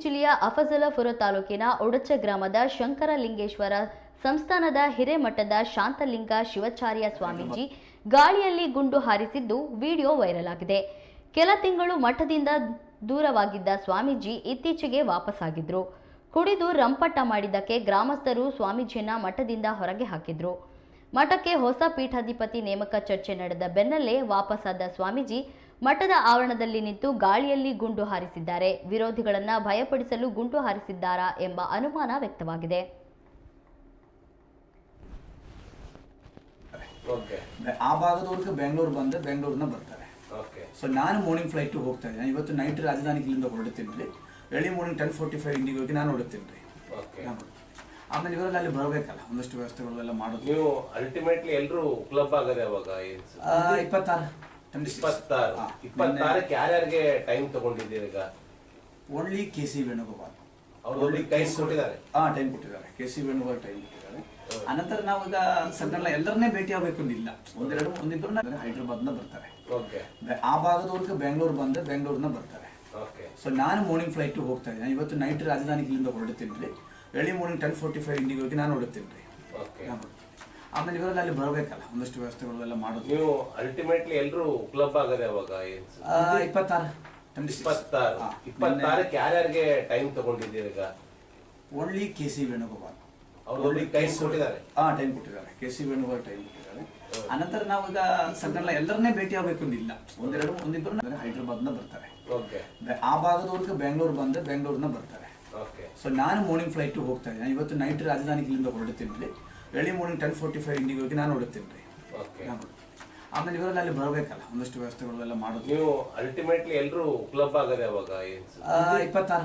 ಜಿಲ್ಲೆಯ ಅಫಜಲಪುರ ತಾಲೂಕಿನ ಒಡಚ ಗ್ರಾಮದ ಶಂಕರಲಿಂಗೇಶ್ವರ ಸಂಸ್ಥಾನದ ಹಿರೇಮಠದ ಶಾಂತಲಿಂಗ ಶಿವಾಚಾರ್ಯ ಸ್ವಾಮೀಜಿ ಗಾಳಿಯಲ್ಲಿ ಗುಂಡು ಹಾರಿಸಿದ್ದು ವಿಡಿಯೋ ವೈರಲ್ ಆಗಿದೆ. ಕೆಲ ತಿಂಗಳು ಮಠದಿಂದ ದೂರವಾಗಿದ್ದ ಸ್ವಾಮೀಜಿ ಇತ್ತೀಚೆಗೆ ವಾಪಸ್ಸಾಗಿದ್ರು. ಕುಡಿದು ರಂಪಟ ಮಾಡಿದ್ದಕ್ಕೆ ಗ್ರಾಮಸ್ಥರು ಸ್ವಾಮೀಜಿಯನ್ನ ಮಠದಿಂದ ಹೊರಗೆ ಹಾಕಿದ್ರು. ಮಠಕ್ಕೆ ಹೊಸ ಪೀಠಾಧಿಪತಿ ನೇಮಕ ಚರ್ಚೆ ನಡೆದ ಬೆನ್ನಲ್ಲೇ ವಾಪಸ್ಸಾದ ಸ್ವಾಮೀಜಿ ಮಠದ ಆವರಣದಲ್ಲಿ ನಿಂತು ಗಾಳಿಯಲ್ಲಿ ಗುಂಡು ಹಾರಿಸಿದ್ದಾರೆ. ವಿರೋಧಿಗಳನ್ನ ಭಯಪಡಿಸಲು ಗುಂಡು ಹಾರಿಸಿದ್ದಾರಾ ಎಂಬ ಅನುಮಾನ ವ್ಯಕ್ತವಾಗಿದೆ. ಆ ಭಾಗದವರೆಗೆ ಬೆಂಗಳೂರು ಬಂದ್ರೆ ಬೆಂಗಳೂರಿನ ಬರ್ತಾರೆ. ಸೊ ನಾನು ಮಾರ್ನಿಂಗ್ ಫ್ಲೈಟ್ ಹೋಗ್ತಾ ಇದ್ದೀನಿ. ಇವತ್ತು ನೈಟ್ ರಾಜಧಾನಿ ಇಲ್ಲಿಂದ ಹೊರಡ್ತೀನಿ ರೀ. ಎರ್ಲಿ ಮಾರ್ನಿಂಗ್ 10:45 ಇಂಡಿಗೋಗಿ ನಾನು ಹೊರಡ್ತೀನಿ ರೀ. ಆಮೇಲೆ ಇವರೆಲ್ಲ ಅಲ್ಲಿ ಬರಬೇಕಲ್ಲ, ಒಂದಷ್ಟು ವ್ಯವಸ್ಥೆಗಳು ಎಲ್ಲ ಮಾಡೋದು. ನೀವು ಅಲ್ಟಿಮೇಟ್ಲಿ ಎಲ್ಲರೂ ಕ್ಲಬ್ ಆಗದೆ ಅವಾಗ 26 ಯಾರ್ಯಾರಿಗೆ ಟೈಮ್ ತಗೊಂಡಿದ್ದೀರಿ ಈಗ? ಓನ್ಲಿ KC ವೇಣುಗೋಪಾಲ್ ಅವರು ಟೈಮ್ ಕೊಟ್ಟಿದ್ದಾರೆ. ಟೈಮ್ ಕೊಟ್ಟಿದ್ದಾರೆ. KC ವೇಣುಗೋಪಾಲ್ ಟೈಮ್ ಕೊಟ್ಟಿದ್ದಾರೆ. ಅನಂತರ ನಾವು ಈಗ ಸಣ್ಣ ಎಲ್ಲರನ್ನೇ ಭೇಟಿ ಆಗಬೇಕು ಅಂದಿಲ್ಲ. ಒಂದಿಬ್ಬರು ಹೈದರಾಬಾದ್ನ ಬರ್ತಾರೆ. ಆ ಭಾಗದವರೆಗೆ ಬೆಂಗಳೂರು ಬಂದ್ರೆ ಬೆಂಗಳೂರಿನ ಬರ್ತಾರೆ. ಸೊ ನಾನು ಮಾರ್ನಿಂಗ್ ಫ್ಲೈಟ್ ಹೋಗ್ತಾ ಇದ್ದೀನಿ. ಇವತ್ತು ನೈಟ್ ರಾಜಧಾನಿ ಇಲ್ಲಿಂದ ಹೊರಡ್ತೀನಿ ರೀ. ಎರ್ಲಿ ಮಾರ್ನಿಂಗ್ 10:45 ಇಂಡಿಗೋಗಿ ನಾನು ಹೊರಡ್ತೀನಿ ರೀ. ಆಮೇಲೆ ಇವರೆಲ್ಲ ಅಲ್ಲಿ ಬರಬೇಕಲ್ಲ, ಒಂದಷ್ಟು ವ್ಯವಸ್ಥೆಗಳು ಎಲ್ಲ ಮಾಡೋದು. ನೀವು ಅಲ್ಟಿಮೇಟ್ಲಿ ಎಲ್ಲರೂ ಕ್ಲಬ್ ಆಗದೆ ಅವಾಗ 26 ಯಾರ್ಯಾರಿಗೆ ಟೈಮ್ ತಗೊಂಡಿದ್ದೀರಿ ಈಗ? ಓನ್ಲಿ KC ವೇಣುಗೋಪಾಲ್ ಅವರು ಟೈಮ್ ಕೊಟ್ಟಿದ್ದಾರೆ. ಟೈಮ್ ಕೊಟ್ಟಿದ್ದಾರೆ. KC ವೇಣುಗೋಪಾಲ್ ಟೈಮ್ ಕೊಟ್ಟಿದ್ದಾರೆ. ಅನಂತರ ನಾವು ಈಗ ಸಣ್ಣ ಎಲ್ಲರನ್ನೇ ಭೇಟಿ ಆಗಬೇಕು ಅಂದಿಲ್ಲ. ಒಂದಿಬ್ಬರು ಹೈದರಾಬಾದ್ನ ಬರ್ತಾರೆ. ಆ ಭಾಗದವರೆಗೆ ಬೆಂಗಳೂರು ಬಂದ್ರೆ ಬೆಂಗಳೂರಿನ ಬರ್ತಾರೆ. ಸೊ ನಾನು ಮಾರ್ನಿಂಗ್ ಫ್ಲೈಟ್ ಹೋಗ್ತಾ ಇದ್ದೀನಿ. ಇವತ್ತು ನೈಟ್ ರಾಜಧಾನಿ ಇಲ್ಲಿಂದ ಹೊರಡ್ತೀನಿ ರೀ. ಎರ್ಲಿ ಮಾರ್ನಿಂಗ್ 10:45 ಇಂಡಿಗೋಗಿ ನಾನು ಹೊರಡ್ತೀನಿ ರೀ. ಆಮೇಲೆ ಇವರೆಲ್ಲ ಅಲ್ಲಿ ಬರಬೇಕಲ್ಲ, ಒಂದಷ್ಟು ವ್ಯವಸ್ಥೆಗಳು ಎಲ್ಲ ಮಾಡೋದು. ನೀವು ಅಲ್ಟಿಮೇಟ್ಲಿ ಎಲ್ಲರೂ ಕ್ಲಬ್ ಆಗದೆ ಅವಾಗ 26